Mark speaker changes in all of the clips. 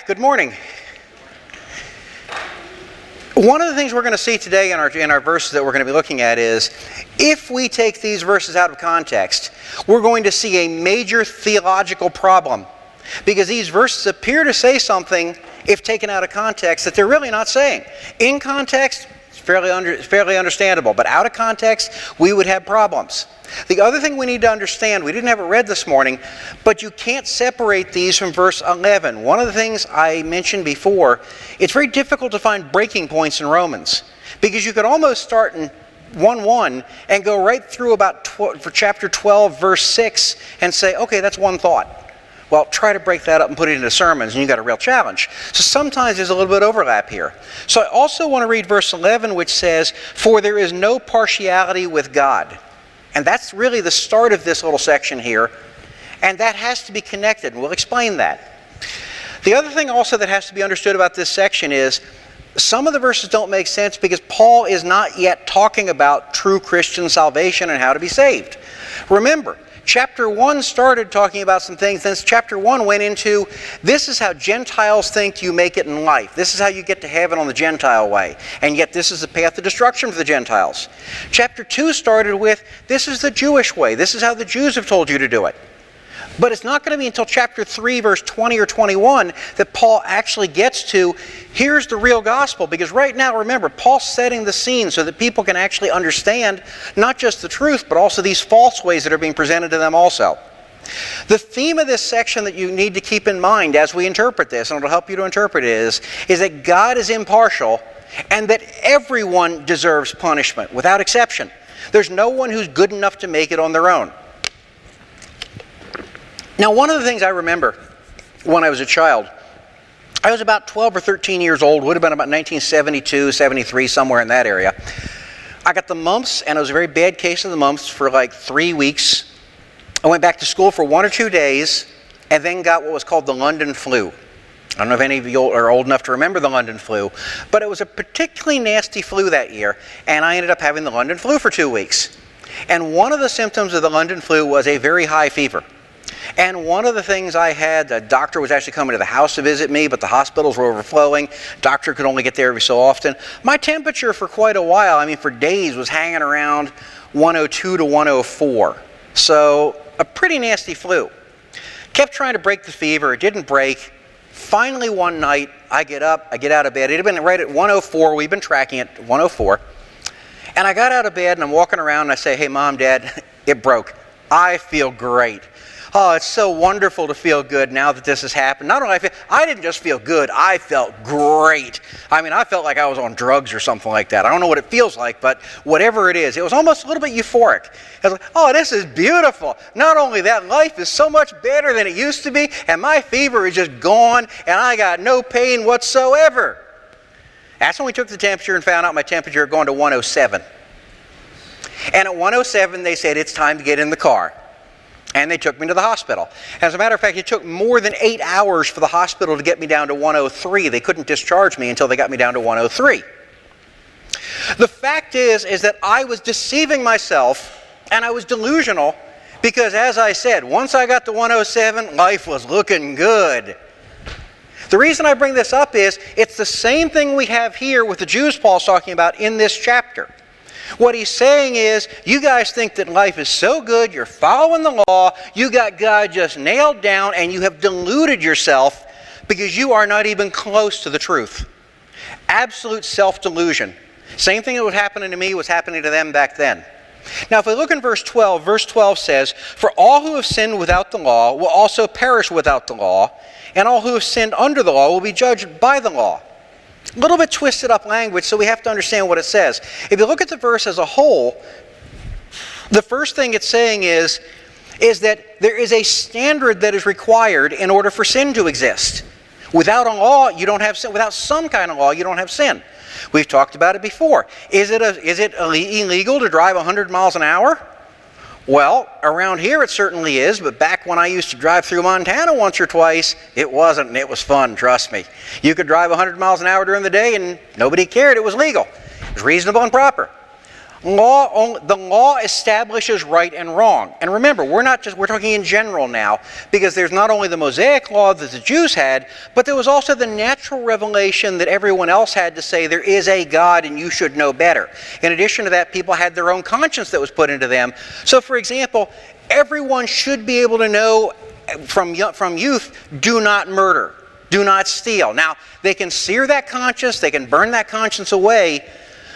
Speaker 1: Good morning. One of the things we're going to see today in our verses that we're going to be looking at is, if we take these verses out of context, we're going to see a major theological problem. Because these verses appear to say something, if taken out of context, that they're really not saying. In context, it's fairly understandable. But out of context, we would have problems. The other thing we need to understand, we didn't have it read this morning, but you can't separate these from verse 11. One of the things I mentioned before, it's very difficult to find breaking points in Romans, because you could almost start in 1:1 and go right through about for chapter 12, verse 6, and say, okay, that's one thought. Well, try to break that up and put it into sermons, and you've got a real challenge. So sometimes there's a little bit of overlap here. So I also want to read verse 11, which says, "For there is no partiality with God." And that's really the start of this little section here. And that has to be connected, and we'll explain that. The other thing also that has to be understood about this section is some of the verses don't make sense because Paul is not yet talking about true Christian salvation and how to be saved. Remember, chapter 1 started talking about some things, then chapter 1 went into, this is how Gentiles think you make it in life. This is how you get to heaven on the Gentile way. And yet this is the path of destruction for the Gentiles. Chapter 2 started with, this is the Jewish way. This is how the Jews have told you to do it. But it's not going to be until chapter 3, verse 20 or 21 that Paul actually gets to, here's the real gospel. Because right now, remember, Paul's setting the scene so that people can actually understand not just the truth, but also these false ways that are being presented to them also. The theme of this section that you need to keep in mind as we interpret this, and it'll help you to interpret it, is that God is impartial and that everyone deserves punishment, without exception. There's no one who's good enough to make it on their own. Now, one of the things I remember when I was a child, I was about 12 or 13 years old, would have been about 1972, 73, somewhere in that area. I got the mumps, and it was a very bad case of the mumps for like 3 weeks. I went back to school for 1 or 2 days, and then got what was called the London flu. I don't know if any of you are old enough to remember the London flu, but it was a particularly nasty flu that year, and I ended up having the London flu for 2 weeks. And one of the symptoms of the London flu was a very high fever. And one of the things I had, the doctor was actually coming to the house to visit me, but the hospitals were overflowing. Doctor could only get there every so often. My temperature for quite a while, I mean for days, was hanging around 102 to 104. So a pretty nasty flu. Kept trying to break the fever. It didn't break. Finally one night, I get up, I get out of bed. It had been right at 104. We've been tracking it, 104. And I got out of bed and I'm walking around and I say, hey, Mom, Dad, it broke. I feel great. Oh, it's so wonderful to feel good now that this has happened. Not only I didn't just feel good, I felt great. I mean, I felt like I was on drugs or something like that. I don't know what it feels like, but whatever it is, it was almost a little bit euphoric. I was like, oh, this is beautiful. Not only that, life is so much better than it used to be, and my fever is just gone, and I got no pain whatsoever. That's when we took the temperature and found out my temperature had gone to 107. And at 107, they said, it's time to get in the car. And they took me to the hospital. As a matter of fact, it took more than 8 hours for the hospital to get me down to 103. They couldn't discharge me until they got me down to 103. The fact is that I was deceiving myself and I was delusional because, as I said, once I got to 107, life was looking good. The reason I bring this up is it's the same thing we have here with the Jews Paul's talking about in this chapter. What he's saying is, you guys think that life is so good, you're following the law, you got God just nailed down, and you have deluded yourself because you are not even close to the truth. Absolute self-delusion. Same thing that was happening to me was happening to them back then. Now, if we look in verse 12 says, for all who have sinned without the law will also perish without the law, and all who have sinned under the law will be judged by the law. A little bit twisted up language, so we have to understand what it says. If you look at the verse as a whole, the first thing it's saying is that there is a standard that is required in order for sin to exist. Without a law, you don't have sin. Without some kind of law, you don't have sin. We've talked about it before. Is it illegal to drive 100 miles an hour? Well, around here it certainly is, but back when I used to drive through Montana once or twice, it wasn't, and it was fun, trust me. You could drive 100 miles an hour during the day and nobody cared, it was legal. It was reasonable and proper. The law establishes right and wrong. And remember, we're talking in general now, because there's not only the Mosaic law that the Jews had, but there was also the natural revelation that everyone else had to say there is a God and you should know better. In addition to that, people had their own conscience that was put into them. So for example, everyone should be able to know from youth, do not murder, do not steal. Now, they can sear that conscience, they can burn that conscience away,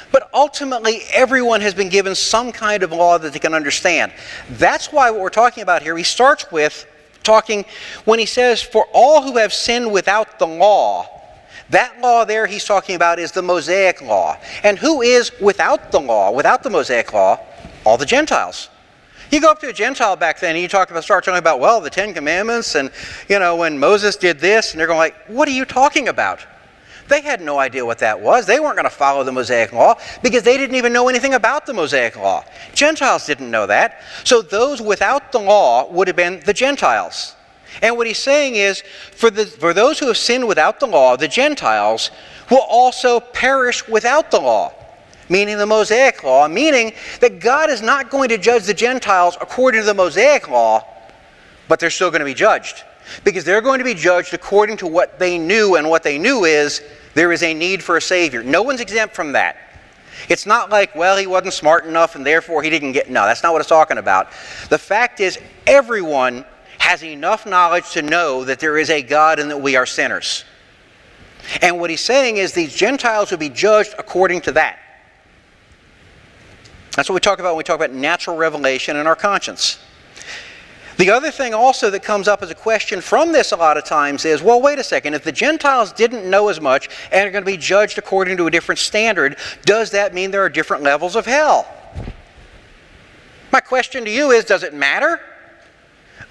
Speaker 1: but ultimately, everyone has been given some kind of law that they can understand. That's why what we're talking about here, he starts with talking, when he says, for all who have sinned without the law, that law there he's talking about is the Mosaic law. And who is without the law, without the Mosaic law? All the Gentiles. You go up to a Gentile back then and you start talking about, well, the Ten Commandments and, when Moses did this, and they're going like, what are you talking about? They had no idea what that was. They weren't going to follow the Mosaic law because they didn't even know anything about the Mosaic law. Gentiles didn't know that. So those without the law would have been the Gentiles. And what he's saying is, for those who have sinned without the law, the Gentiles will also perish without the law, meaning the Mosaic law, meaning that God is not going to judge the Gentiles according to the Mosaic law, but they're still going to be judged. Because they're going to be judged according to what they knew, and what they knew is there is a need for a Savior. No one's exempt from that. It's not like, well, he wasn't smart enough and therefore he didn't get... No, that's not what it's talking about. The fact is, everyone has enough knowledge to know that there is a God and that we are sinners. And what he's saying is these Gentiles will be judged according to that. That's what we talk about when we talk about natural revelation in our conscience. The other thing also that comes up as a question from this a lot of times is, well, wait a second, if the Gentiles didn't know as much and are going to be judged according to a different standard, does that mean there are different levels of hell? My question to you is, does it matter?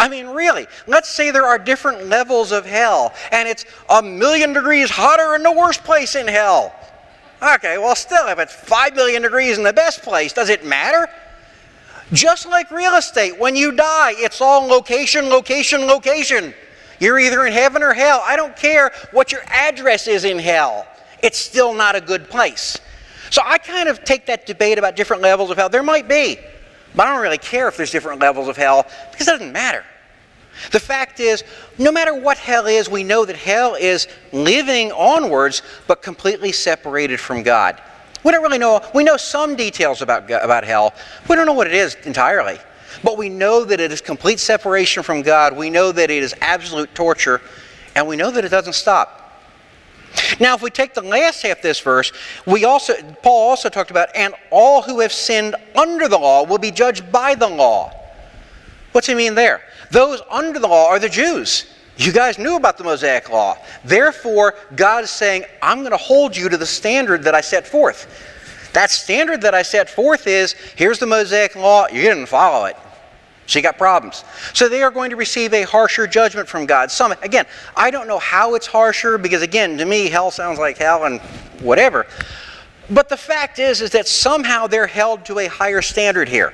Speaker 1: I mean, really, let's say there are different levels of hell, and it's 1,000,000 degrees hotter in the worst place in hell. Okay, well, still, if it's 5,000,000 degrees in the best place, does it matter? Just like real estate, when you die, it's all location, location, location. You're either in heaven or hell. I don't care what your address is in hell. It's still not a good place. So I kind of take that debate about different levels of hell. There might be, but I don't really care if there's different levels of hell because it doesn't matter. The fact is, no matter what hell is, we know that hell is living onwards, but completely separated from God. We don't really know. We know some details about hell. We don't know what it is entirely. But we know that it is complete separation from God. We know that it is absolute torture. And we know that it doesn't stop. Now, if we take the last half of this verse, Paul also talked about, and all who have sinned under the law will be judged by the law. What's he mean there? Those under the law are the Jews. You guys knew about the Mosaic law. Therefore, God is saying, I'm going to hold you to the standard that I set forth. That standard that I set forth is, here's the Mosaic law, you didn't follow it. So you got problems. So they are going to receive a harsher judgment from God. Again, I don't know how it's harsher, because again, to me, hell sounds like hell and whatever. But the fact is that somehow they're held to a higher standard here.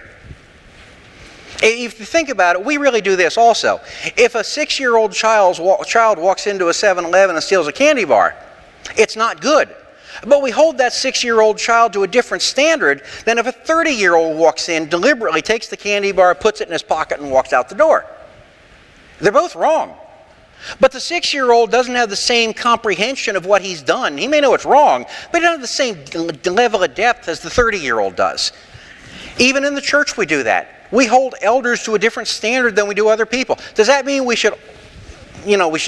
Speaker 1: If you think about it, we really do this also. If a 6-year-old child walks into a 7-Eleven and steals a candy bar, it's not good. But we hold that 6-year-old child to a different standard than if a 30-year-old walks in, deliberately takes the candy bar, puts it in his pocket, and walks out the door. They're both wrong. But the 6-year-old doesn't have the same comprehension of what he's done. He may know it's wrong, but he doesn't have the same level of depth as the 30-year-old does. Even in the church we do that. We hold elders to a different standard than we do other people. Does that mean we should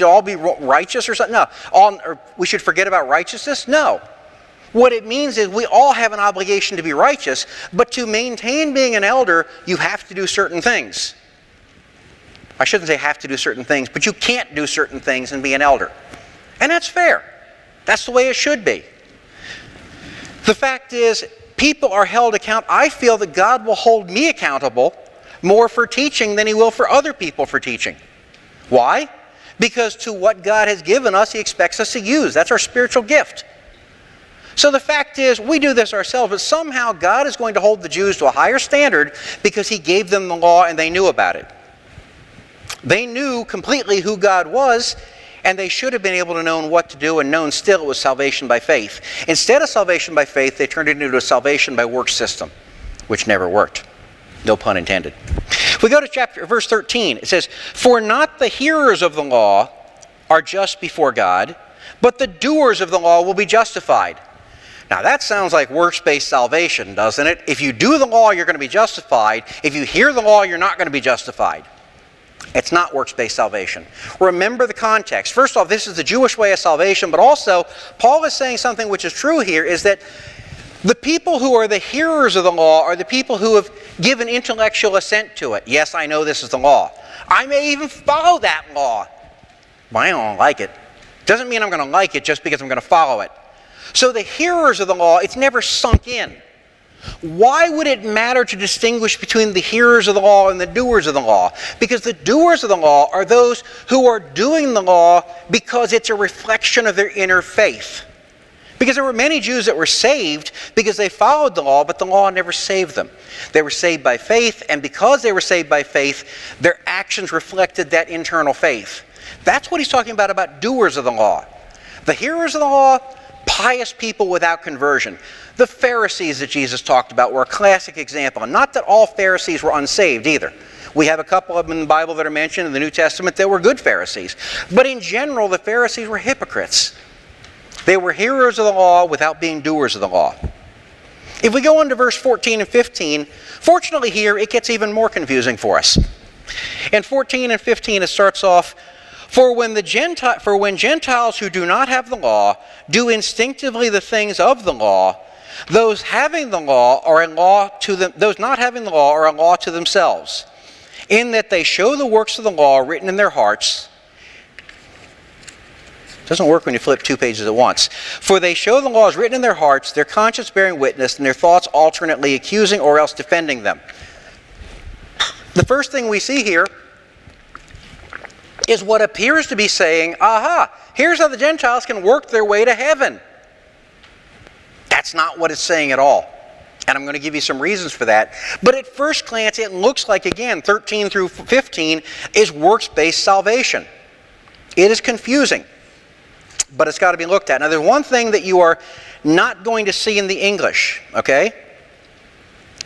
Speaker 1: all be righteous or something? No. Or we should forget about righteousness? No. What it means is we all have an obligation to be righteous, but to maintain being an elder, you have to do certain things. I shouldn't say have to do certain things, but you can't do certain things and be an elder. And that's fair. That's the way it should be. The fact is, people are held accountable. I feel that God will hold me accountable more for teaching than he will for other people for teaching. Why? Because to what God has given us, he expects us to use. That's our spiritual gift. So the fact is, we do this ourselves, but somehow God is going to hold the Jews to a higher standard because he gave them the law and they knew about it. They knew completely who God was, and they should have been able to know what to do, and known still it was salvation by faith. Instead of salvation by faith, they turned it into a salvation by works system. which never worked. No pun intended. If we go to verse 13, it says, "For not the hearers of the law are just before God, but the doers of the law will be justified." Now that sounds like works-based salvation, doesn't it? If you do the law, you're going to be justified. If you hear the law, you're not going to be justified. It's not works-based salvation. Remember the context. First off, this is the Jewish way of salvation, but also Paul is saying something which is true here, is that the people who are the hearers of the law are the people who have given intellectual assent to it. Yes, I know this is the law. I may even follow that law, but I don't like it. Doesn't mean I'm going to like it just because I'm going to follow it. So the hearers of the law, it's never sunk in. Why would it matter to distinguish between the hearers of the law and the doers of the law? Because the doers of the law are those who are doing the law because it's a reflection of their inner faith. Because there were many Jews that were saved because they followed the law, but the law never saved them. They were saved by faith, and because they were saved by faith, their actions reflected that internal faith. That's what he's talking about doers of the law. The hearers of the law, pious people without conversion. The Pharisees that Jesus talked about were a classic example. And not that all Pharisees were unsaved either. We have a couple of them in the Bible that are mentioned in the New Testament that were good Pharisees. But in general, the Pharisees were hypocrites. They were hearers of the law without being doers of the law. If we go on to verse 14 and 15, fortunately here it gets even more confusing for us. In 14 and 15 it starts off, For when Gentiles who do not have the law do instinctively the things of the law, those having the law are a law to them. Those not having the law are a law to themselves, in that they show the works of the law written in their hearts. It doesn't work when you flip 2 pages at once. For they show the laws written in their hearts, their conscience bearing witness, and their thoughts alternately accusing or else defending them. The first thing we see here is what appears to be saying, aha, here's how the Gentiles can work their way to heaven. That's not what it's saying at all. And I'm going to give you some reasons for that. But at first glance, it looks like, again, 13 through 15 is works-based salvation. It is confusing, but it's got to be looked at. Now, there's one thing that you are not going to see in the English, okay?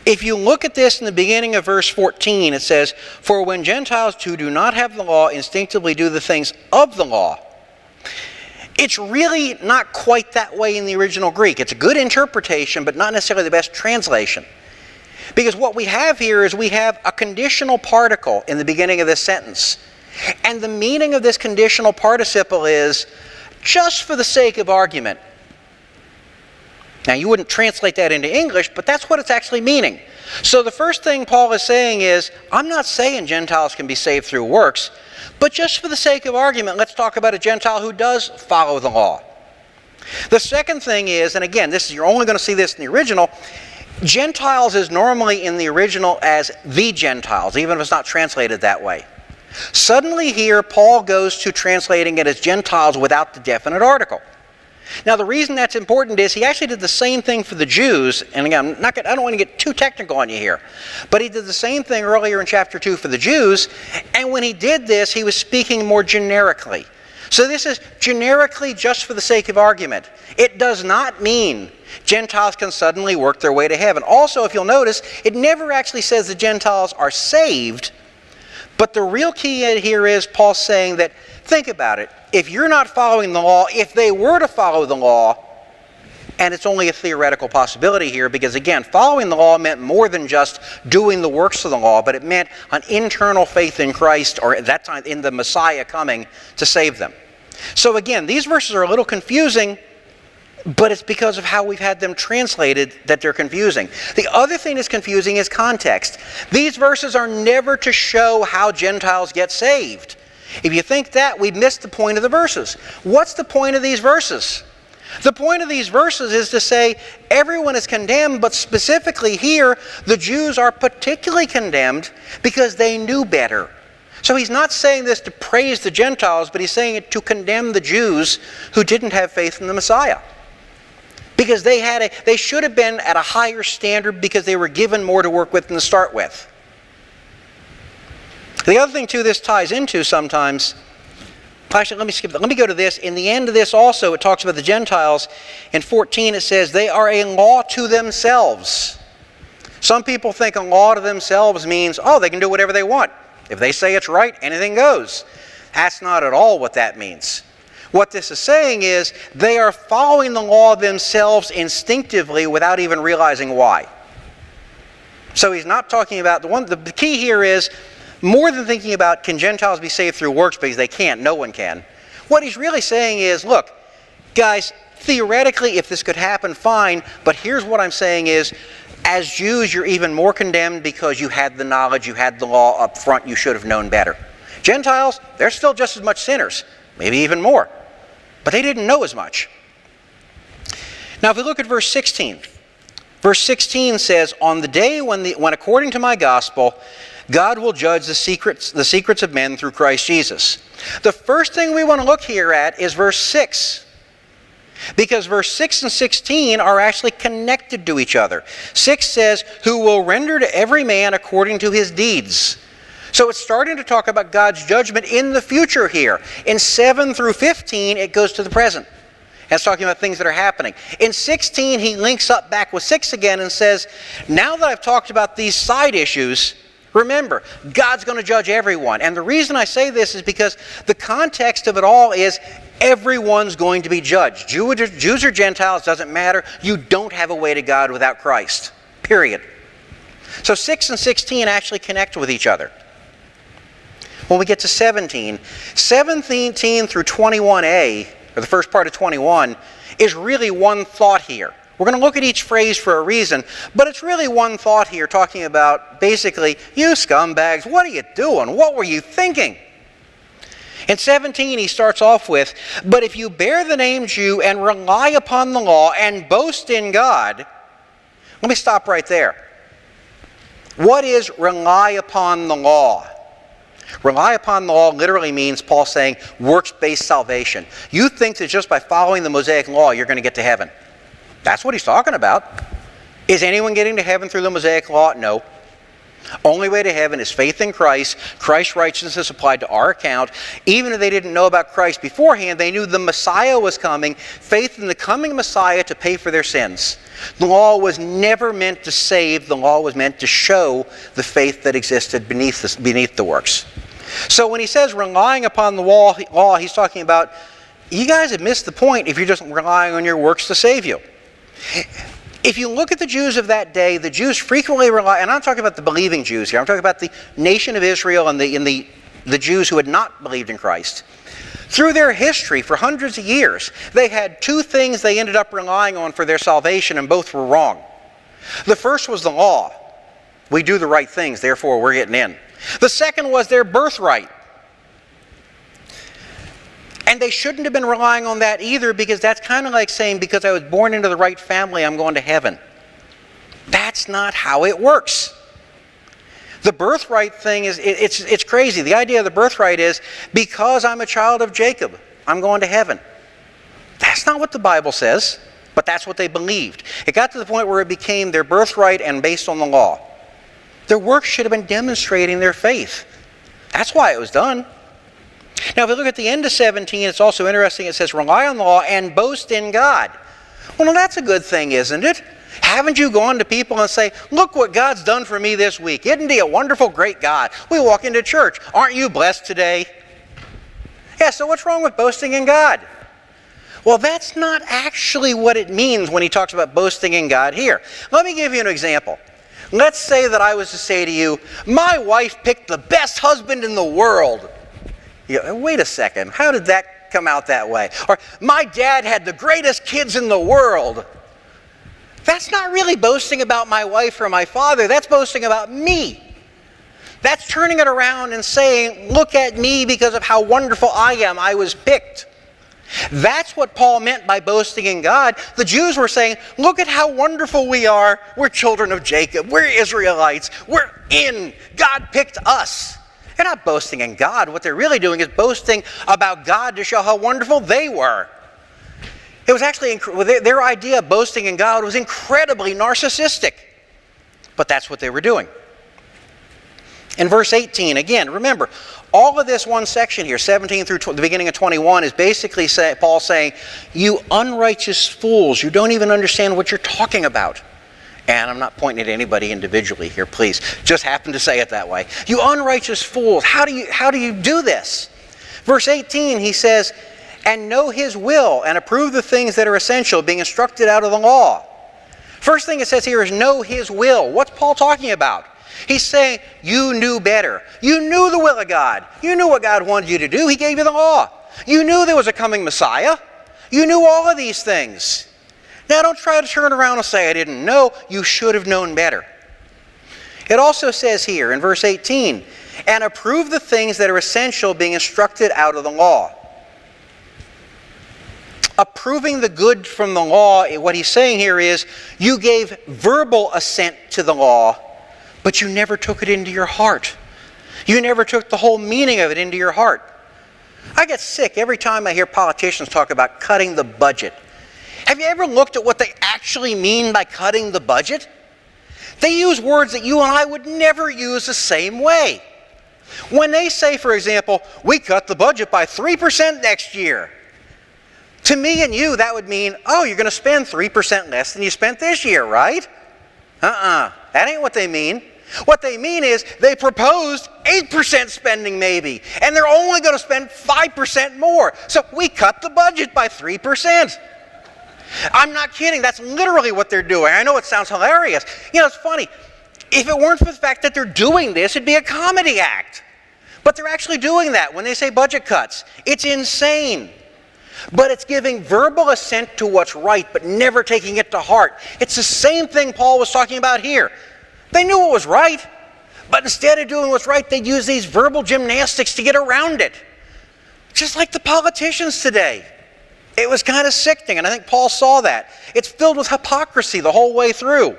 Speaker 1: If you look at this in the beginning of verse 14, it says, For when Gentiles who do not have the law instinctively do the things of the law. It's really not quite that way in the original Greek. It's a good interpretation, but not necessarily the best translation. Because what we have here is we have a conditional particle in the beginning of this sentence. And the meaning of this conditional participle is, just for the sake of argument. Now, you wouldn't translate that into English, but that's what it's actually meaning. So the first thing Paul is saying is, I'm not saying Gentiles can be saved through works, but just for the sake of argument, let's talk about a Gentile who does follow the law. The second thing is, and again, you're only going to see this in the original, Gentiles is normally in the original as the Gentiles, even if it's not translated that way. Suddenly here, Paul goes to translating it as Gentiles without the definite article. Now, the reason that's important is he actually did the same thing for the Jews. And again, I don't want to get too technical on you here. But he did the same thing earlier in chapter 2 for the Jews. And when he did this, he was speaking more generically. So this is generically just for the sake of argument. It does not mean Gentiles can suddenly work their way to heaven. Also, if you'll notice, it never actually says the Gentiles are saved. But the real key here is Paul saying that, think about it. If you're not following the law, if they were to follow the law, and it's only a theoretical possibility here because, again, following the law meant more than just doing the works of the law, but it meant an internal faith in Christ, or at that time in the Messiah coming to save them. So again, these verses are a little confusing, but it's because of how we've had them translated that they're confusing. The other thing that's confusing is context. These verses are never to show how Gentiles get saved. If you think that, we've missed the point of the verses. What's the point of these verses? The point of these verses is to say everyone is condemned, but specifically here, the Jews are particularly condemned because they knew better. So he's not saying this to praise the Gentiles, but he's saying it to condemn the Jews who didn't have faith in the Messiah. Because they should have been at a higher standard because they were given more to work with than to start with. The other thing, too, this ties into sometimes, actually, let me skip that. Let me go to this. In the end of this also, it talks about the Gentiles. In 14, it says, they are a law to themselves. Some people think a law to themselves means, oh, they can do whatever they want. If they say it's right, anything goes. That's not at all what that means. What this is saying is they are following the law themselves instinctively without even realizing why. So he's not talking about, the key here is, more than thinking about can Gentiles be saved through works, because they can't, no one can. What he's really saying is, look, guys, theoretically if this could happen, fine, but here's what I'm saying is, as Jews you're even more condemned because you had the knowledge, you had the law up front, you should have known better. Gentiles, they're still just as much sinners, maybe even more, but they didn't know as much. Now if we look at verse 16, verse 16 says, on the day when according to my gospel, God will judge the secrets of men through Christ Jesus. The first thing we want to look here at is verse 6. Because verse 6 and 16 are actually connected to each other. 6 says, who will render to every man according to his deeds. So it's starting to talk about God's judgment in the future here. In 7 through 15, it goes to the present. And it's talking about things that are happening. In 16, he links up back with 6 again and says, now that I've talked about these side issues, remember, God's going to judge everyone. And the reason I say this is because the context of it all is everyone's going to be judged. Jews or Gentiles, doesn't matter. You don't have a way to God without Christ. Period. So 6 and 16 actually connect with each other. When we get to 17 through 21a, or the first part of 21, is really one thought here. We're going to look at each phrase for a reason, but it's really one thought here talking about basically, you scumbags, what are you doing? What were you thinking? In 17, he starts off with, but if you bear the name Jew and rely upon the law and boast in God, let me stop right there. What is rely upon the law? Rely upon the law literally means, Paul saying, works-based salvation. You think that just by following the Mosaic law, you're going to get to heaven. That's what he's talking about. Is anyone getting to heaven through the Mosaic law? No. Only way to heaven is faith in Christ. Christ's righteousness applied to our account. Even if they didn't know about Christ beforehand, they knew the Messiah was coming. Faith in the coming Messiah to pay for their sins. The law was never meant to save. The law was meant to show the faith that existed beneath the works. So when he says relying upon the law, he's talking about, you guys have missed the point if you're just relying on your works to save you. If you look at the Jews of that day, the Jews frequently rely, and I'm talking about the believing Jews here, I'm talking about the nation of Israel and the Jews who had not believed in Christ. Through their history, for hundreds of years, they had two things they ended up relying on for their salvation, and both were wrong. The first was the law. We do the right things, therefore we're getting in. The second was their birthright. And they shouldn't have been relying on that either, because that's kind of like saying, because I was born into the right family, I'm going to heaven. That's not how it works. The birthright thing is, it's crazy. The idea of the birthright is, because I'm a child of Jacob, I'm going to heaven. That's not what the Bible says, but that's what they believed. It got to the point where it became their birthright and based on the law. Their works should have been demonstrating their faith. That's why it was done. Now, if we look at the end of 17, it's also interesting. It says, rely on the law and boast in God. Well, now that's a good thing, isn't it? Haven't you gone to people and say, look what God's done for me this week. Isn't he a wonderful, great God? We walk into church. Aren't you blessed today? Yeah, so what's wrong with boasting in God? Well, that's not actually what it means when he talks about boasting in God here. Let me give you an example. Let's say that I was to say to you, my wife picked the best husband in the world. You go, wait a second, how did that come out that way? Or, my dad had the greatest kids in the world. That's not really boasting about my wife or my father, that's boasting about me. That's turning it around and saying, look at me because of how wonderful I am, I was picked. That's what Paul meant by boasting in God. The Jews were saying, look at how wonderful we are, we're children of Jacob, we're Israelites, we're in, God picked us. They're not boasting in God. What they're really doing is boasting about God to show how wonderful they were. It was actually, their idea of boasting in God was incredibly narcissistic. But that's what they were doing. In verse 18, again, remember, all of this one section here, 17 through the beginning of 21, is basically Paul saying, you unrighteous fools, you don't even understand what you're talking about. And I'm not pointing at anybody individually here, please. Just happen to say it that way. You unrighteous fools, how do you do this? Verse 18, he says, and know his will and approve the things that are essential, being instructed out of the law. First thing it says here is know his will. What's Paul talking about? He's saying you knew better. You knew the will of God. You knew what God wanted you to do. He gave you the law. You knew there was a coming Messiah. You knew all of these things. Now don't try to turn around and say I didn't know. You should have known better. It also says here in verse 18, and approve the things that are essential, being instructed out of the law. Approving the good from the law, what he's saying here is you gave verbal assent to the law, but you never took it into your heart. You never took the whole meaning of it into your heart. I get sick every time I hear politicians talk about cutting the budget. Have you ever looked at what they actually mean by cutting the budget? They use words that you and I would never use the same way. When they say, for example, we cut the budget by 3% next year, to me and you that would mean, oh, you're going to spend 3% less than you spent this year, right? That ain't what they mean. What they mean is they proposed 8% spending maybe, and they're only going to spend 5% more. So we cut the budget by 3%. I'm not kidding. That's literally what they're doing. I know it sounds hilarious. You know, it's funny. If it weren't for the fact that they're doing this, it'd be a comedy act. But they're actually doing that when they say budget cuts. It's insane. But it's giving verbal assent to what's right, but never taking it to heart. It's the same thing Paul was talking about here. They knew what was right, but instead of doing what's right, they'd use these verbal gymnastics to get around it. Just like the politicians today. It was kind of sickening, and I think Paul saw that. It's filled with hypocrisy the whole way through.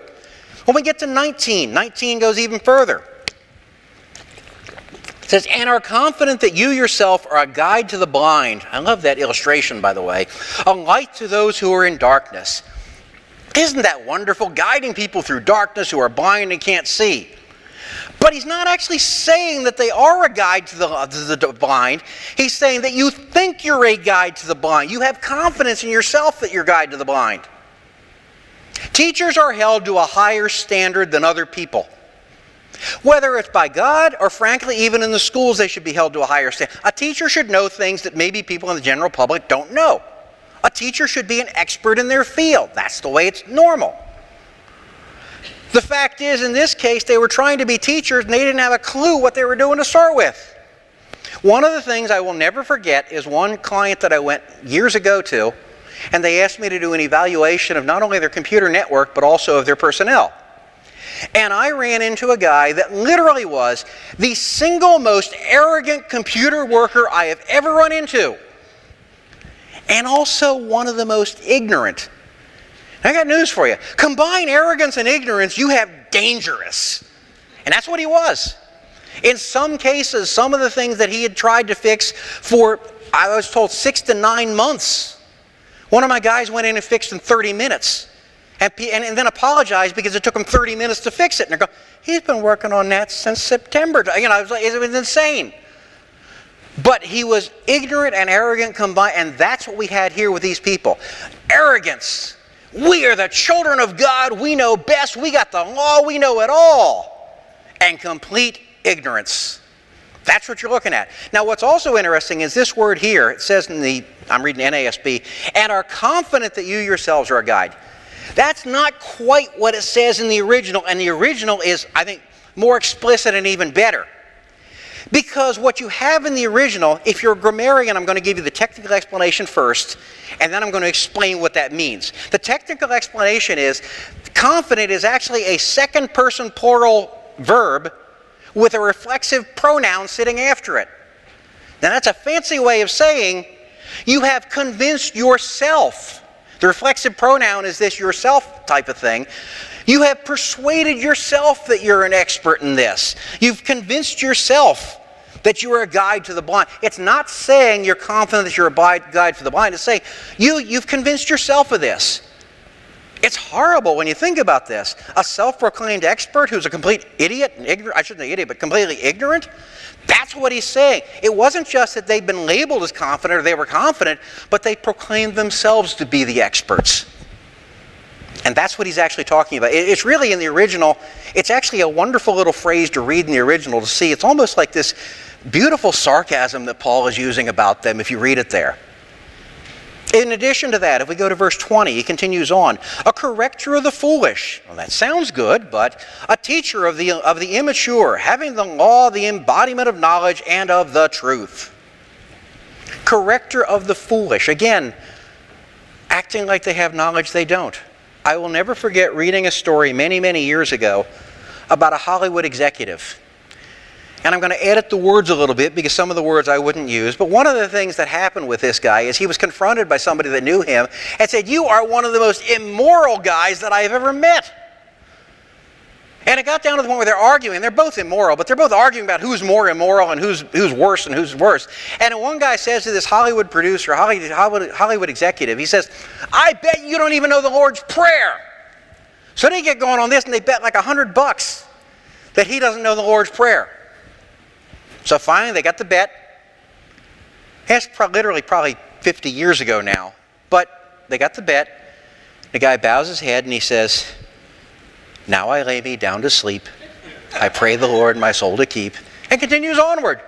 Speaker 1: When we get to 19 goes even further. It says, and are confident that you yourself are a guide to the blind. I love that illustration, by the way. A light to those who are in darkness. Isn't that wonderful? Guiding people through darkness who are blind and can't see. But he's not actually saying that they are a guide to the blind. He's saying that you think you're a guide to the blind. You have confidence in yourself that you're a guide to the blind. Teachers are held to a higher standard than other people. Whether it's by God or frankly even in the schools they should be held to a higher standard. A teacher should know things that maybe people in the general public don't know. A teacher should be an expert in their field. That's the way it's normal. The fact is, in this case, they were trying to be teachers and they didn't have a clue what they were doing to start with. One of the things I will never forget is one client that I went years ago to, and they asked me to do an evaluation of not only their computer network, but also of their personnel. And I ran into a guy that literally was the single most arrogant computer worker I have ever run into. And also one of the most ignorant. I got news for you. Combine arrogance and ignorance, you have dangerous. And that's what he was. In some cases, some of the things that he had tried to fix for, I was told, 6 to 9 months. One of my guys went in and fixed in 30 minutes. And then apologized because it took him 30 minutes to fix it. And they're going, he's been working on that since September. You know, it was insane. But he was ignorant and arrogant combined, and that's what we had here with these people. Arrogance. We are the children of God. We know best. We got the law. We know it all. And complete ignorance. That's what you're looking at. Now, what's also interesting is this word here. It says I'm reading NASB, and are confident that you yourselves are a guide. That's not quite what it says in the original, and the original is, I think, more explicit and even better. Because what you have in the original, if you're a grammarian, I'm going to give you the technical explanation first, and then I'm going to explain what that means. The technical explanation is, confident is actually a second person plural verb with a reflexive pronoun sitting after it. Now that's a fancy way of saying you have convinced yourself. The reflexive pronoun is this yourself type of thing. You have persuaded yourself that you're an expert in this. You've convinced yourself that you are a guide to the blind. It's not saying you're confident that you're a guide for the blind. It's saying you've convinced yourself of this. It's horrible when you think about this. A self-proclaimed expert who's a complete idiot, and ignorant, I shouldn't say idiot, but completely ignorant. That's what he's saying. It wasn't just that they've been labeled as confident or they were confident, but they proclaimed themselves to be the experts. And that's what he's actually talking about. It's really in the original, it's actually a wonderful little phrase to read in the original to see. It's almost like this beautiful sarcasm that Paul is using about them if you read it there. In addition to that, if we go to verse 20, he continues on. A corrector of the foolish. Well, that sounds good, but a teacher of the immature, having the law, the embodiment of knowledge, and of the truth. Corrector of the foolish. Again, acting like they have knowledge they don't. I will never forget reading a story many, many years ago about a Hollywood executive. And I'm going to edit the words a little bit because some of the words I wouldn't use. But one of the things that happened with this guy is he was confronted by somebody that knew him and said, "You are one of the most immoral guys that I have ever met." And it got down to the point where they're arguing. They're both immoral, but they're both arguing about who's more immoral and who's worse and who's worse. And one guy says to this Hollywood producer, Hollywood executive, he says, "I bet you don't even know the Lord's Prayer." So they get going on this and they bet like $100 that he doesn't know the Lord's Prayer. So finally they got the bet. It's probably 50 years ago now. But they got the bet. The guy bows his head and he says, "Now I lay me down to sleep. I pray the Lord my soul to keep." And continues onward.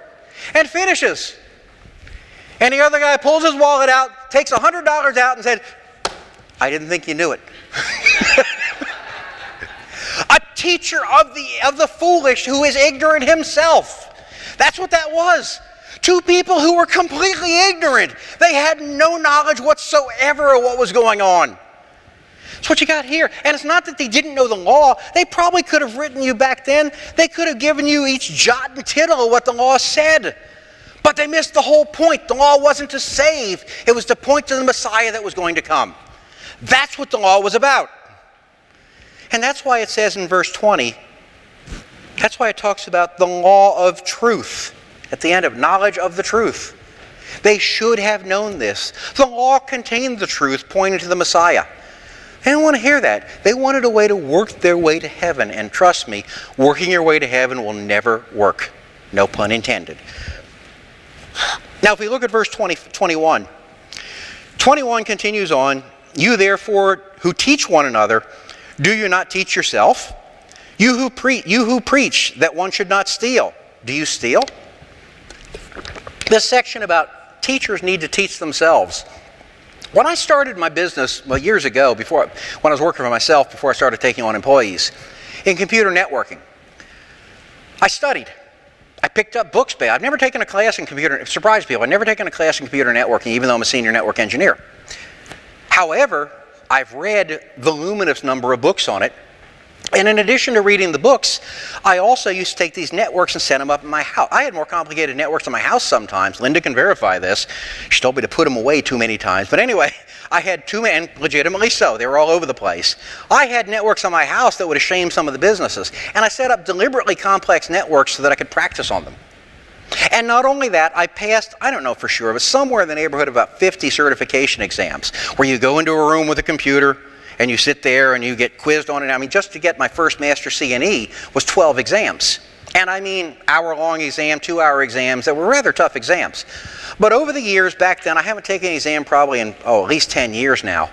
Speaker 1: And finishes. And the other guy pulls his wallet out, takes $100 out and said, "I didn't think you knew it." A teacher of the foolish who is ignorant himself. That's what that was. Two people who were completely ignorant. They had no knowledge whatsoever of what was going on. That's what you got here. And it's not that they didn't know the law. They probably could have written you back then. They could have given you each jot and tittle of what the law said. But they missed the whole point. The law wasn't to save. It was to point to the Messiah that was going to come. That's what the law was about. And that's why it says in verse 20, that's why it talks about the law of truth at the end of knowledge of the truth. They should have known this. The law contained the truth pointing to the Messiah. They didn't want to hear that. They wanted a way to work their way to heaven. And trust me, working your way to heaven will never work. No pun intended. Now if we look at verse 21. 21 continues on. You therefore who teach one another, do you not teach yourself? You who preach that one should not steal, do you steal? This section about teachers need to teach themselves. When I started my business, years ago, when I was working for myself, before I started taking on employees, in computer networking, I studied. I picked up books. I've never taken a class in computer, surprise people, I've never taken a class in computer networking, even though I'm a senior network engineer. However, I've read voluminous number of books on it. And in addition to reading the books, I also used to take these networks and set them up in my house. I had more complicated networks in my house sometimes. Linda can verify this. She told me to put them away too many times. But anyway, I had too many, and legitimately so. They were all over the place. I had networks in my house that would have shamed some of the businesses. And I set up deliberately complex networks so that I could practice on them. And not only that, I passed, I don't know for sure, but somewhere in the neighborhood of about 50 certification exams, where you go into a room with a computer, and you sit there and you get quizzed on it. I mean, just to get my first Master C&E was 12 exams. And I mean hour-long exam, 2-hour exams that were rather tough exams. But over the years, back then, I haven't taken an exam probably in, at least 10 years now.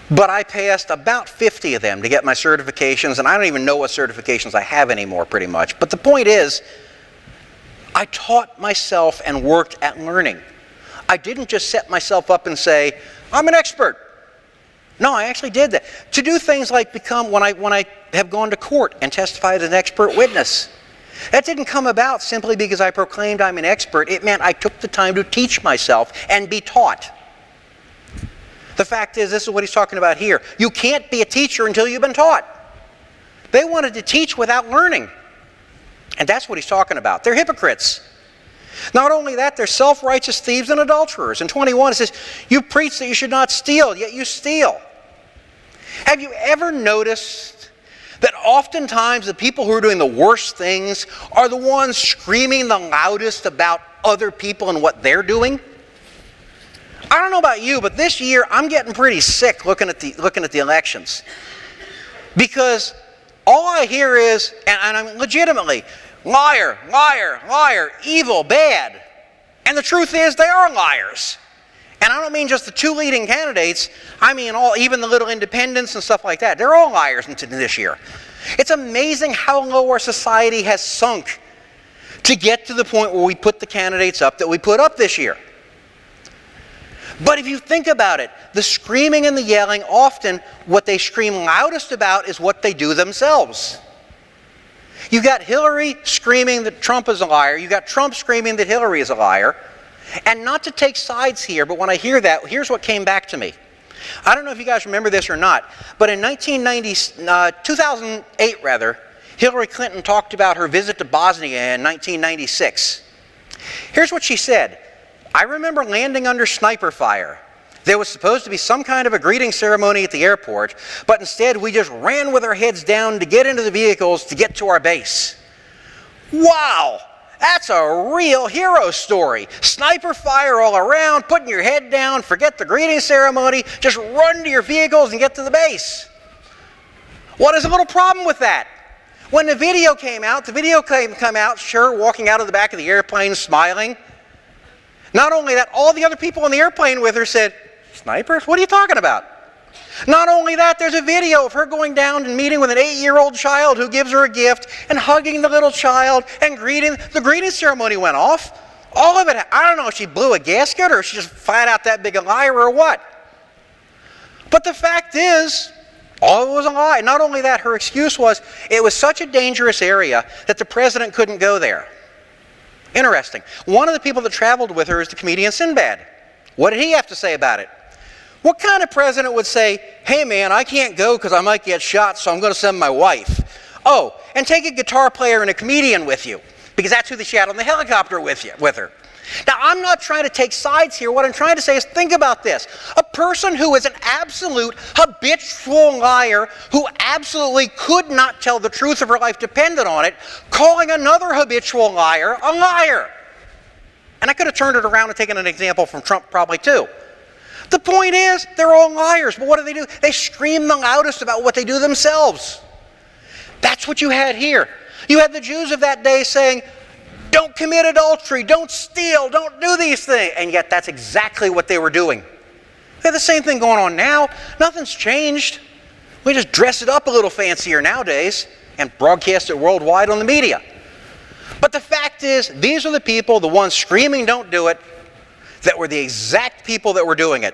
Speaker 1: But I passed about 50 of them to get my certifications, and I don't even know what certifications I have anymore pretty much. But the point is, I taught myself and worked at learning. I didn't just set myself up and say, I'm an expert. No, I actually did that. To do things like when I have gone to court and testified as an expert witness. That didn't come about simply because I proclaimed I'm an expert. It meant I took the time to teach myself and be taught. The fact is, this is what he's talking about here. You can't be a teacher until you've been taught. They wanted to teach without learning. And that's what he's talking about. They're hypocrites. Not only that, they're self-righteous thieves and adulterers. In 21 it says, you preach that you should not steal, yet you steal. Have you ever noticed that oftentimes the people who are doing the worst things are the ones screaming the loudest about other people and what they're doing? I don't know about you, but this year I'm getting pretty sick looking at the elections. Because all I hear is, and I'm legitimately, liar, liar, liar, evil, bad. And the truth is they are liars. And I don't mean just the two leading candidates. I mean even the little independents and stuff like that. They're all liars in this year. It's amazing how low our society has sunk to get to the point where we put the candidates up that we put up this year. But if you think about it, the screaming and the yelling, often what they scream loudest about is what they do themselves. You got Hillary screaming that Trump is a liar. You got Trump screaming that Hillary is a liar. And not to take sides here, but when I hear that, here's what came back to me. I don't know if you guys remember this or not, but in 2008, Hillary Clinton talked about her visit to Bosnia in 1996. Here's what she said. I remember landing under sniper fire. There was supposed to be some kind of a greeting ceremony at the airport, but instead we just ran with our heads down to get into the vehicles to get to our base. Wow! That's a real hero story. Sniper fire all around, putting your head down, forget the greeting ceremony, just run to your vehicles and get to the base. What is a little problem with that? When the video came out, sure, walking out of the back of the airplane smiling. Not only that, all the other people on the airplane with her said, snipers? What are you talking about? Not only that, there's a video of her going down and meeting with an 8-year-old child who gives her a gift and hugging the little child and the greeting ceremony went off. All of it, I don't know if she blew a gasket or if she just flat out that big a liar or what. But the fact is, all of it was a lie. Not only that, her excuse was, it was such a dangerous area that the president couldn't go there. Interesting. One of the people that traveled with her is the comedian Sinbad. What did he have to say about it? What kind of president would say, hey man, I can't go because I might get shot, so I'm going to send my wife. Oh, and take a guitar player and a comedian with you, because that's who she had on the helicopter with her. Now, I'm not trying to take sides here. What I'm trying to say is, think about this. A person who is an absolute habitual liar, who absolutely could not tell the truth if her life depended on it, calling another habitual liar a liar. And I could have turned it around and taken an example from Trump probably too. The point is, they're all liars, but what do? They scream the loudest about what they do themselves. That's what you had here. You had the Jews of that day saying, don't commit adultery, don't steal, don't do these things. And yet that's exactly what they were doing. They have the same thing going on now. Nothing's changed. We just dress it up a little fancier nowadays and broadcast it worldwide on the media. But the fact is, these are the people, the ones screaming don't do it, that were the exact people that were doing it.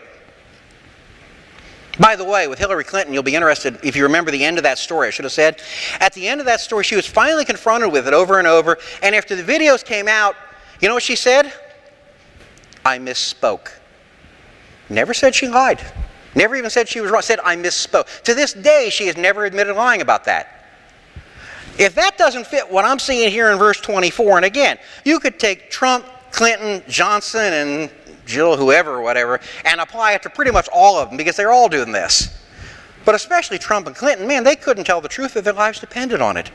Speaker 1: By the way, with Hillary Clinton, you'll be interested, if you remember the end of that story, I should have said, at the end of that story, she was finally confronted with it over and over, and after the videos came out, you know what she said? I misspoke. Never said she lied. Never even said she was wrong. Said, I misspoke. To this day, she has never admitted lying about that. If that doesn't fit what I'm seeing here in verse 24, and again, you could take Trump, Clinton, Johnson, and Jill, whoever, or whatever, and apply it to pretty much all of them, because they're all doing this. But especially Trump and Clinton, man, they couldn't tell the truth if their lives depended on it.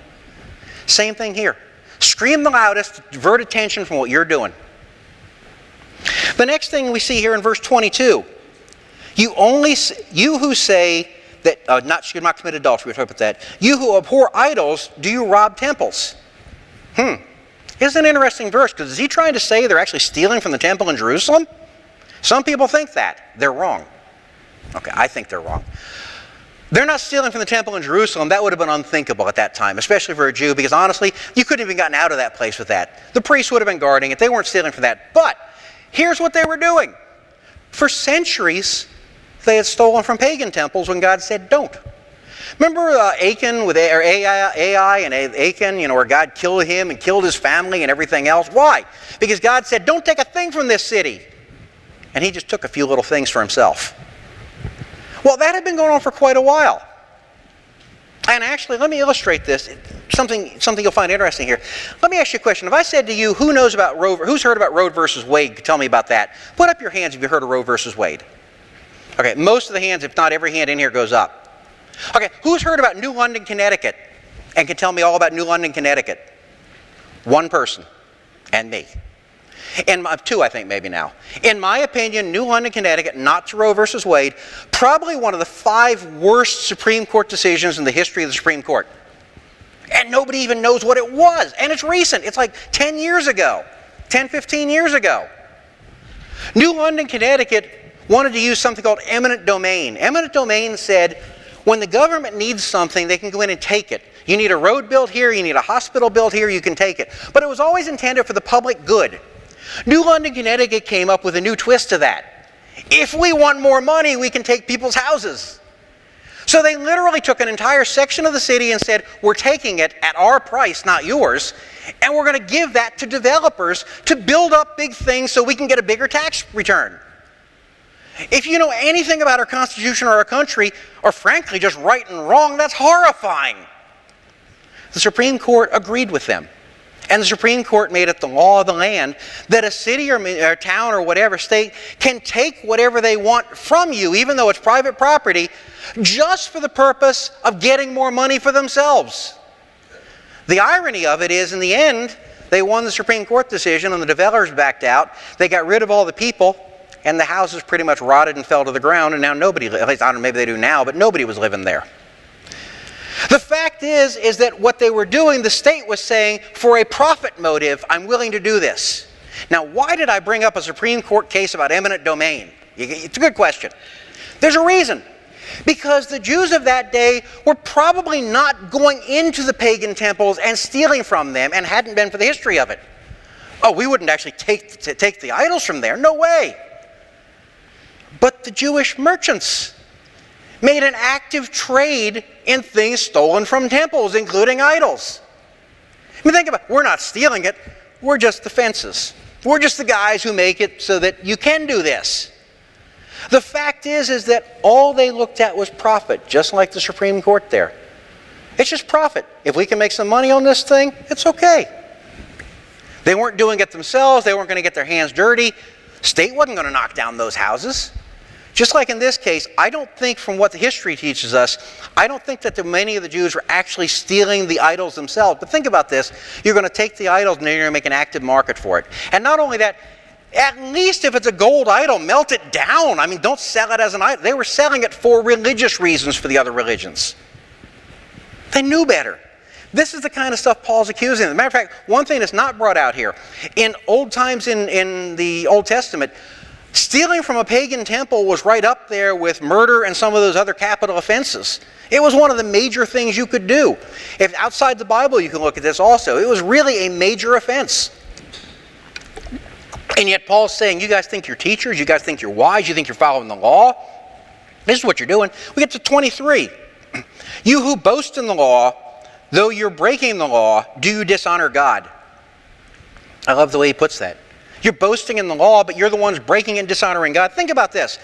Speaker 1: Same thing here. Scream the loudest, divert attention from what you're doing. The next thing we see here in verse 22, you who say that, should not commit adultery, we talked about that. You who abhor idols, do you rob temples? It's an interesting verse, because is he trying to say they're actually stealing from the temple in Jerusalem? Some people think that. They're wrong. Okay, I think they're wrong. They're not stealing from the temple in Jerusalem. That would have been unthinkable at that time, especially for a Jew, because honestly, you couldn't have even gotten out of that place with that. The priests would have been guarding it. They weren't stealing from that. But here's what they were doing. For centuries, they had stolen from pagan temples when God said don't. Remember Achan with Ai and Achan, where God killed him and killed his family and everything else? Why? Because God said, don't take a thing from this city. And he just took a few little things for himself. Well, that had been going on for quite a while. And actually, let me illustrate this. Something you'll find interesting here. Let me ask you a question. If I said to you, who's heard about Roe versus Wade? Tell me about that. Put up your hands if you heard of Roe versus Wade. Okay, most of the hands, if not every hand in here goes up. Okay, who's heard about New London, Connecticut and can tell me all about New London, Connecticut? One person, and me. And two, I think, maybe now. In my opinion, New London, Connecticut, not to Roe versus Wade, probably one of the 5 worst Supreme Court decisions in the history of the Supreme Court. And nobody even knows what it was. And it's recent. It's like 10 years ago, 10, 15 years ago. New London, Connecticut wanted to use something called eminent domain. Eminent domain said when the government needs something, they can go in and take it. You need a road built here, you need a hospital built here, you can take it. But it was always intended for the public good. New London, Connecticut came up with a new twist to that. If we want more money, we can take people's houses. So they literally took an entire section of the city and said, we're taking it at our price, not yours, and we're going to give that to developers to build up big things so we can get a bigger tax return. If you know anything about our Constitution or our country, or frankly just right and wrong, that's horrifying. The Supreme Court agreed with them. And the Supreme Court made it the law of the land that a city or town or whatever state can take whatever they want from you, even though it's private property, just for the purpose of getting more money for themselves. The irony of it is, in the end, they won the Supreme Court decision and the developers backed out. They got rid of all the people, and the houses pretty much rotted and fell to the ground, and now nobody, at least I don't know, maybe they do now, but nobody was living there. The fact is that what they were doing, the state was saying, for a profit motive, I'm willing to do this. Now, why did I bring up a Supreme Court case about eminent domain? It's a good question. There's a reason. Because the Jews of that day were probably not going into the pagan temples and stealing from them, and hadn't been for the history of it. Oh, we wouldn't actually take the idols from there. No way. But the Jewish merchants made an active trade in things stolen from temples, including idols. I mean, think about it. We're not stealing it. We're just the fences. We're just the guys who make it so that you can do this. The fact is that all they looked at was profit, just like the Supreme Court there. It's just profit. If we can make some money on this thing, it's okay. They weren't doing it themselves. They weren't going to get their hands dirty. State wasn't going to knock down those houses. Just like in this case, I don't think from what the history teaches us, I don't think that many of the Jews were actually stealing the idols themselves. But think about this. You're going to take the idols and then you're going to make an active market for it. And not only that, at least if it's a gold idol, melt it down. I mean, don't sell it as an idol. They were selling it for religious reasons for the other religions. They knew better. This is the kind of stuff Paul's accusing them. As a matter of fact, one thing that's not brought out here, in old times in the Old Testament, stealing from a pagan temple was right up there with murder and some of those other capital offenses. It was one of the major things you could do. If outside the Bible you can look at this also. It was really a major offense. And yet Paul's saying, you guys think you're teachers, you guys think you're wise, you think you're following the law. This is what you're doing. We get to 23. You who boast in the law, though you're breaking the law, do you dishonor God? I love the way he puts that. You're boasting in the law, but you're the ones breaking and dishonoring God. Think about this.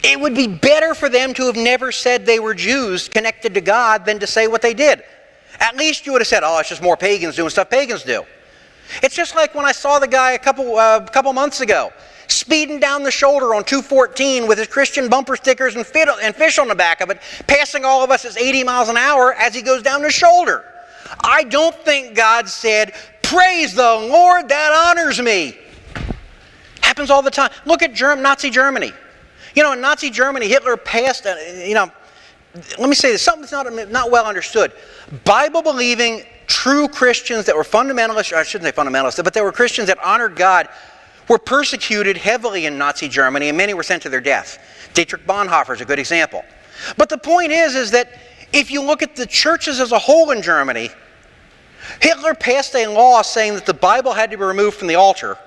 Speaker 1: It would be better for them to have never said they were Jews connected to God than to say what they did. At least you would have said, oh, it's just more pagans doing stuff pagans do. It's just like when I saw the guy a couple months ago speeding down the shoulder on 214 with his Christian bumper stickers and fish on the back of it, passing all of us at 80 miles an hour as he goes down the shoulder. I don't think God said, praise the Lord, that honors me. Happens all the time. Look at Nazi Germany. You know, in Nazi Germany, Hitler passed, let me say this, something that's not well understood. Bible-believing true Christians that were fundamentalists, or I shouldn't say fundamentalists, but they were Christians that honored God, were persecuted heavily in Nazi Germany, and many were sent to their death. Dietrich Bonhoeffer is a good example. But the point is that if you look at the churches as a whole in Germany, Hitler passed a law saying that the Bible had to be removed from the altar.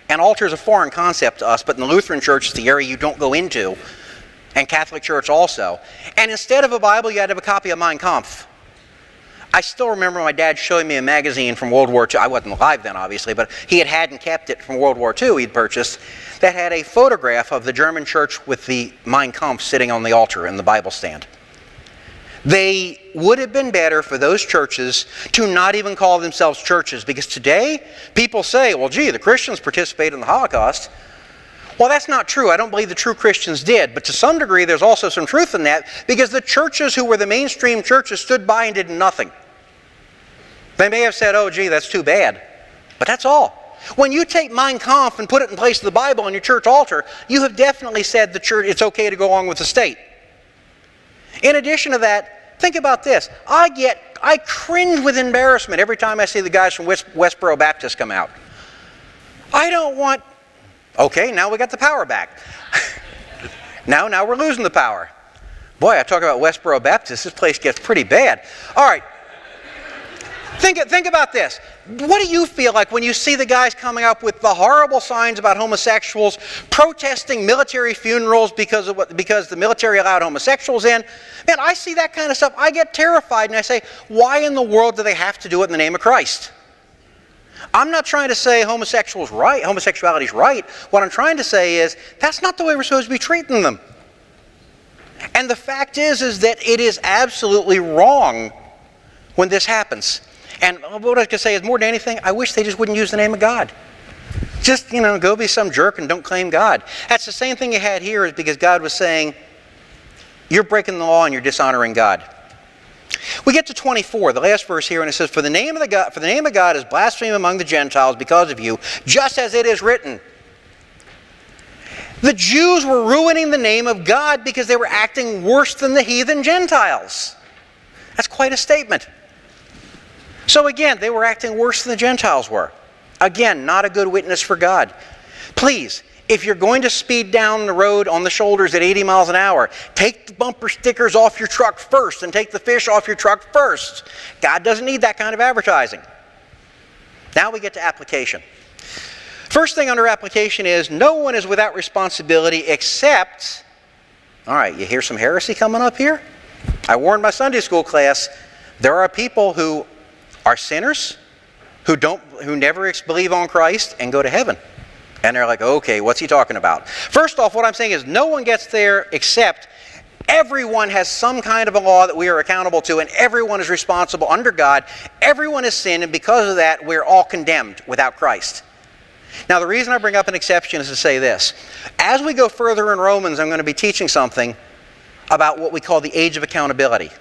Speaker 1: And altar is a foreign concept to us, but in the Lutheran Church, it's the area you don't go into, and Catholic Church also. And instead of a Bible, you had to have a copy of Mein Kampf. I still remember my dad showing me a magazine from World War II. I wasn't alive then, obviously, but he hadn't kept it from World War II he'd purchased, that had a photograph of the German church with the Mein Kampf sitting on the altar in the Bible stand. They would have been better for those churches to not even call themselves churches, because today people say, well, gee, the Christians participated in the Holocaust. Well, that's not true. I don't believe the true Christians did, but to some degree there's also some truth in that, because the churches who were the mainstream churches stood by and did nothing. They may have said, oh, gee, that's too bad, but that's all. When you take Mein Kampf and put it in place of the Bible on your church altar, you have definitely said the church, it's okay to go along with the state. In addition to that, think about this. I cringe with embarrassment every time I see the guys from Westboro Baptist come out. I don't want, okay, now we got the power back. Now we're losing the power. Boy, I talk about Westboro Baptist, this place gets pretty bad. All right. Think about this. What do you feel like when you see the guys coming up with the horrible signs about homosexuals, protesting military funerals because the military allowed homosexuals in? Man, I see that kind of stuff. I get terrified and I say, why in the world do they have to do it in the name of Christ? I'm not trying to say homosexuality is right. What I'm trying to say is that's not the way we're supposed to be treating them. And the fact is that it is absolutely wrong when this happens. And what I could say is, more than anything, I wish they just wouldn't use the name of God. Just, go be some jerk and don't claim God. That's the same thing you had here, is because God was saying, you're breaking the law and you're dishonoring God. We get to 24, the last verse here, and it says, For the name of God is blasphemed among the Gentiles because of you, just as it is written. The Jews were ruining the name of God because they were acting worse than the heathen Gentiles. That's quite a statement. So again, they were acting worse than the Gentiles were. Again, not a good witness for God. Please, if you're going to speed down the road on the shoulders at 80 miles an hour, take the bumper stickers off your truck first and take the fish off your truck first. God doesn't need that kind of advertising. Now we get to application. First thing under application is, no one is without responsibility except, all right, you hear some heresy coming up here? I warned my Sunday school class, there are people who are sinners, who never believe on Christ and go to heaven. And they're like, okay, what's he talking about? First off, what I'm saying is no one gets there except everyone has some kind of a law that we are accountable to, and everyone is responsible under God. Everyone has sinned, and because of that, we're all condemned without Christ. Now, the reason I bring up an exception is to say this. As we go further in Romans, I'm going to be teaching something about what we call the age of accountability.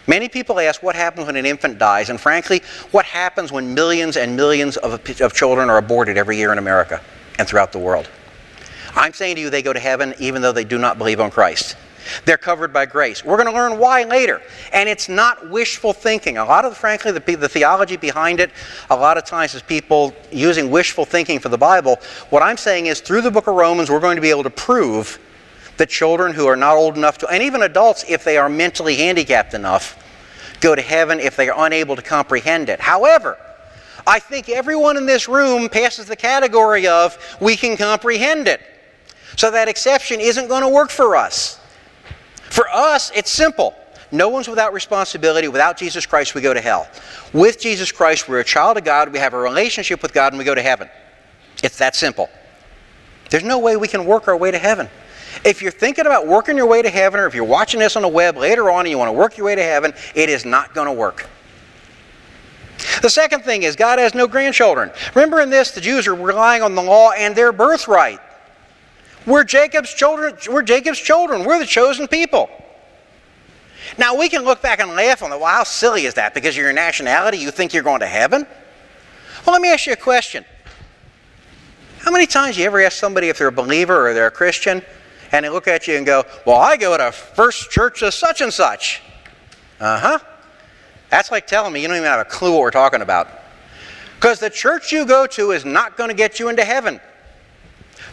Speaker 1: Many people ask what happens when an infant dies, and frankly, what happens when millions and millions of children are aborted every year in America and throughout the world. I'm saying to you, they go to heaven even though they do not believe on Christ. They're covered by grace. We're going to learn why later. And it's not wishful thinking. A lot of, frankly, the theology behind it, a lot of times is people using wishful thinking for the Bible. What I'm saying is, through the book of Romans, we're going to be able to prove that children who are not old enough to, and even adults, if they are mentally handicapped enough, go to heaven if they are unable to comprehend it. However, I think everyone in this room passes the category of we can comprehend it. So that exception isn't going to work for us. For us, it's simple. No one's without responsibility. Without Jesus Christ, we go to hell. With Jesus Christ, we're a child of God, we have a relationship with God, and we go to heaven. It's that simple. There's no way we can work our way to heaven. If you're thinking about working your way to heaven, or if you're watching this on the web later on and you want to work your way to heaven, it is not going to work. The second thing is, God has no grandchildren. Remember in this, the Jews are relying on the law and their birthright. We're Jacob's children. We're the chosen people. Now, we can look back and laugh on it. Well, how silly is that? Because of your nationality, you think you're going to heaven? Well, let me ask you a question. How many times do you ever ask somebody if they're a believer or they're a Christian, and they look at you and go, well, I go to First Church of such and such. That's like telling me you don't even have a clue what we're talking about. Because the church you go to is not going to get you into heaven.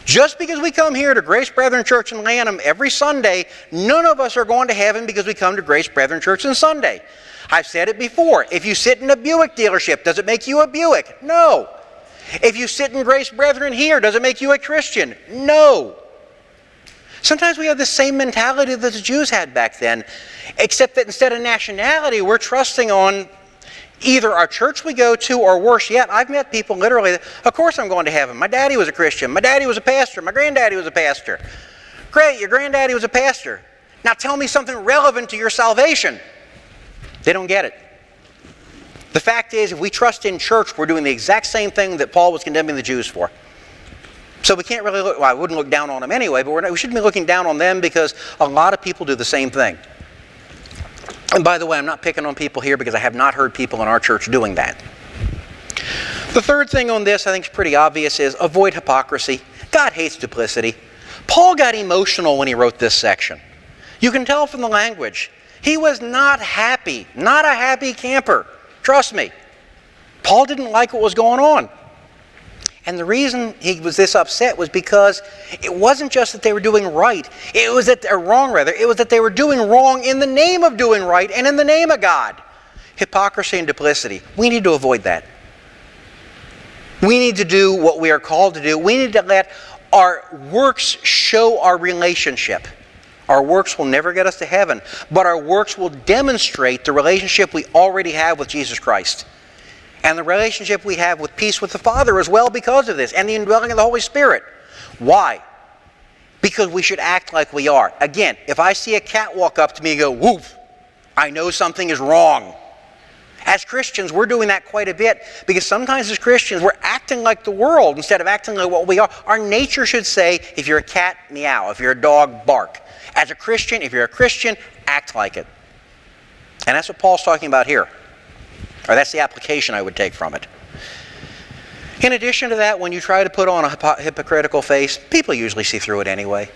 Speaker 1: Just because we come here to Grace Brethren Church in Lanham every Sunday, none of us are going to heaven because we come to Grace Brethren Church on Sunday. I've said it before. If you sit in a Buick dealership, does it make you a Buick? No. If you sit in Grace Brethren here, does it make you a Christian? No. Sometimes we have the same mentality that the Jews had back then, except that instead of nationality, we're trusting on either our church we go to, or worse yet, I've met people literally, of course I'm going to heaven. My daddy was a Christian. My daddy was a pastor. My granddaddy was a pastor. Great, your granddaddy was a pastor. Now tell me something relevant to your salvation. They don't get it. The fact is, if we trust in church, we're doing the exact same thing that Paul was condemning the Jews for. So we can't really look, well, I wouldn't look down on them anyway, but we shouldn't be looking down on them because a lot of people do the same thing. And by the way, I'm not picking on people here because I have not heard people in our church doing that. The third thing on this I think is pretty obvious is avoid hypocrisy. God hates duplicity. Paul got emotional when he wrote this section. You can tell from the language. He was not happy, not a happy camper. Trust me. Paul didn't like what was going on. And the reason he was this upset was because it wasn't just that they were doing right. It was that they're wrong, rather. It was that they were doing wrong in the name of doing right and in the name of God. Hypocrisy and duplicity. We need to avoid that. We need to do what we are called to do. We need to let our works show our relationship. Our works will never get us to heaven, but our works will demonstrate the relationship we already have with Jesus Christ. And the relationship we have with peace with the Father as well because of this, and the indwelling of the Holy Spirit. Why? Because we should act like we are. Again, if I see a cat walk up to me and go, woof, I know something is wrong. As Christians, we're doing that quite a bit, because sometimes as Christians, we're acting like the world instead of acting like what we are. Our nature should say, if you're a cat, meow. If you're a dog, bark. As a Christian, if you're a Christian, act like it. And that's what Paul's talking about here. Or that's the application I would take from it. In addition to that, when you try to put on a hypocritical face, people usually see through it anyway.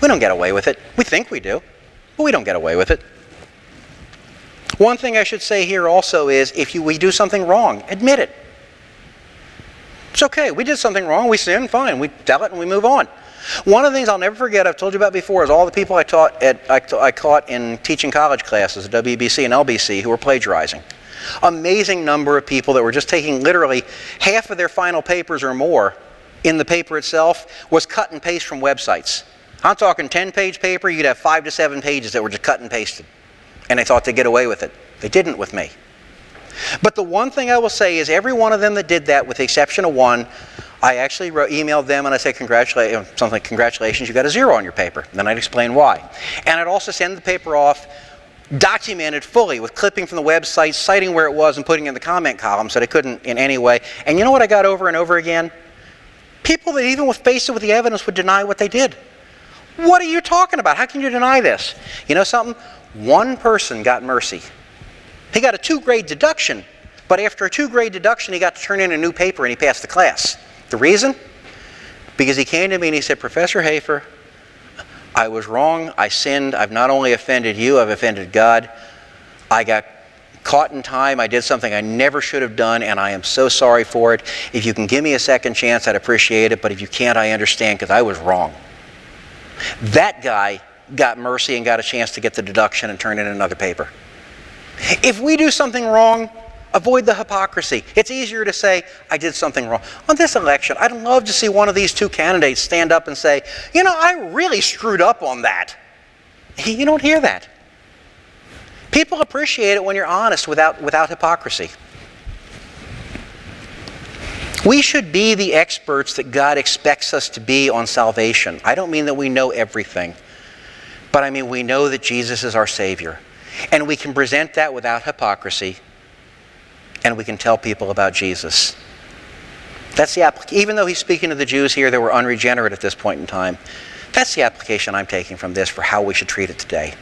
Speaker 1: We don't get away with it. We think we do, but we don't get away with it. One thing I should say here also is, if we do something wrong, admit it. It's okay. We did something wrong. We sinned. Fine. We tell it and we move on. One of the things I'll never forget, I've told you about before, is all the people I caught in teaching college classes at WBC and LBC who were plagiarizing. Amazing number of people that were just taking literally half of their final papers or more in the paper itself was cut and paste from websites. I'm talking 10-page paper, you'd have 5 to 7 pages that were just cut and pasted. And they thought they'd get away with it. They didn't with me. But the one thing I will say is every one of them that did that, with the exception of one, I actually emailed them and I said, something like, congratulations, you got a 0 on your paper. And then I'd explain why. And I'd also send the paper off documented fully with clipping from the website, citing where it was and putting it in the comment column so they couldn't in any way. And you know what I got over and over again? People that even faced with the evidence would deny what they did. What are you talking about? How can you deny this? You know something? One person got mercy. He got a 2-grade deduction, but after a 2-grade deduction, he got to turn in a new paper and he passed the class. The reason? Because he came to me and he said, Professor Hafer, I was wrong, I sinned, I've not only offended you, I've offended God. I got caught in time, I did something I never should have done, and I am so sorry for it. If you can give me a second chance, I'd appreciate it, but if you can't, I understand, because I was wrong. That guy got mercy and got a chance to get the deduction and turn in another paper. If we do something wrong, avoid the hypocrisy. It's easier to say, I did something wrong. On this election, I'd love to see one of these two candidates stand up and say, you know, I really screwed up on that. You don't hear that. People appreciate it when you're honest without hypocrisy. We should be the experts that God expects us to be on salvation. I don't mean that we know everything, but I mean we know that Jesus is our Savior. And we can present that without hypocrisy, and we can tell people about Jesus. That's the application. Even though he's speaking to the Jews here that were unregenerate at this point in time, that's the application I'm taking from this for how we should treat it today.